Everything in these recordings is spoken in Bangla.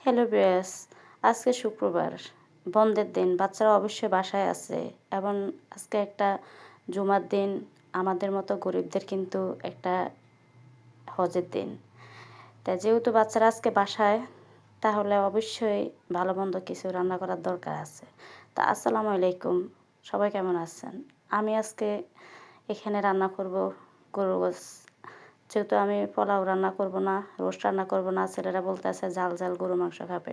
হ্যালো ভিউয়ার্স, আজকে শুক্রবার, বন্ধের দিন। বাচ্চারা অবশ্যই বাসায় আছে এবং আজকে একটা জুমার দিন। আমাদের মতো গরিবদের কিন্তু একটা হজের দিন। তাই যেহেতু বাচ্চারা আজকে বাসায়, তাহলে অবশ্যই ভালো মন্দ কিছু রান্না করার দরকার আছে। তা আসসালামু আলাইকুম, সবাই কেমন আছেন? আমি আজকে এখানে রান্না করব গরুর গোস। যেহেতু আমি পোলাও রান্না করব না, রোস্ট রান্না করব না, ছেলেরা বলতেছে ঝাল ঝাল গরুর মাংস খাবে,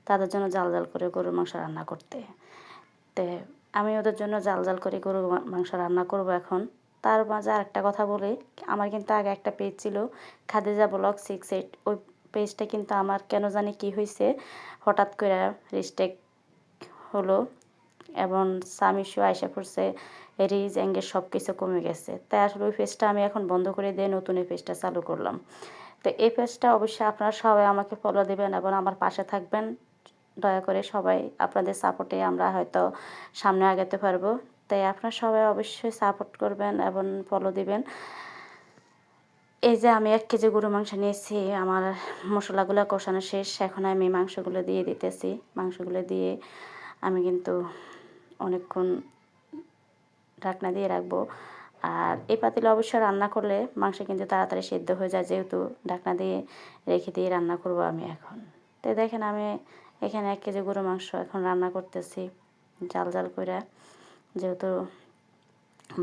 তাদের জন্য ঝাল ঝাল করে গরুর মাংস রান্না করতে। তে আমি ওদের জন্য ঝাল ঝাল করে গরুর মাংস রান্না করব এখন। তার মাঝে আরেকটা কথা বলি, আমার কিন্তু আগে একটা পেজ ছিল খাদিজা ব্লগ 68। ওই পেজটা কিন্তু আমার কেন জানি কি হয়েছে, হঠাৎ করে রিস্ট্রিক্ট হলো এবং সাম ইস্যু আইসা পড়ছে, রিচ এঙ্গেজ সব কিছু কমে গেছে। তাই আসলে ওই পেজটা আমি এখন বন্ধ করে দিয়ে নতুন এই পেজটা চালু করলাম। তো এই পেজটা অবশ্যই আপনারা সবাই আমাকে ফলো দেবেন এবং আমার পাশে থাকবেন। দয়া করে সবাই আপনাদের সাপোর্টে আমরা হয়তো সামনে আগাতে পারবো। তাই আপনারা সবাই অবশ্যই সাপোর্ট করবেন এবং ফলো দিবেন। এই যে আমি 1 কেজি গরুর মাংস নিয়েছি, আমার মশলাগুলো কষানো শেষ। এখন আমি মাংসগুলো দিয়ে দিতেছি। মাংসগুলো দিয়ে আমি কিন্তু অনেকক্ষণ ঢাকনা দিয়ে রাখবো। আর এই পাতিলে অবশ্যই রান্না করলে মাংস কিন্তু তাড়াতাড়ি সেদ্ধ হয়ে যায়, যেহেতু ঢাকনা দিয়ে রেখে দিয়ে রান্না করব আমি এখন। তো দেখেন আমি এখানে 1 কেজি গরুর মাংস এখন রান্না করতেছি জাল জাল করে, যেহেতু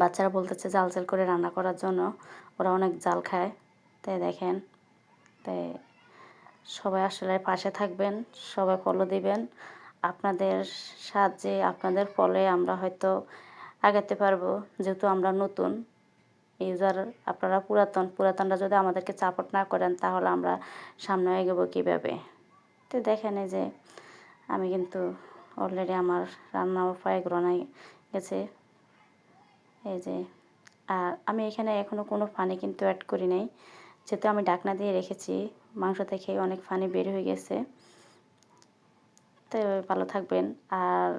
বাচ্চারা বলতেছে জাল জাল করে রান্না করার জন্য, ওরা অনেক জাল খায়। তাই দেখেন, তাই সবাই আসলে পাশে থাকবেন, সবাই ফলো দিবেন। আপনাদের সাহায্যে, আপনাদের ফলে আমরা হয়তো আগাতে পারবো, যেহেতু আমরা নতুন ইউজার, আপনারা পুরাতনরা যদি আমাদেরকে সাপোর্ট না করেন তাহলে আমরা সামনে এগোবো কীভাবে? তো দেখেন এই যে আমি কিন্তু অলরেডি আমার রান্নাও প্রায় গ্রহণে গেছে। এই যে আর আমি এখানে এখনও কোনো পানি কিন্তু অ্যাড করি নাই, যেহেতু আমি ঢাকনা দিয়ে রেখেছি। মাংস থেকে অনেক পানি বের হয়ে গেছে। তো ভালো থাকবেন। আর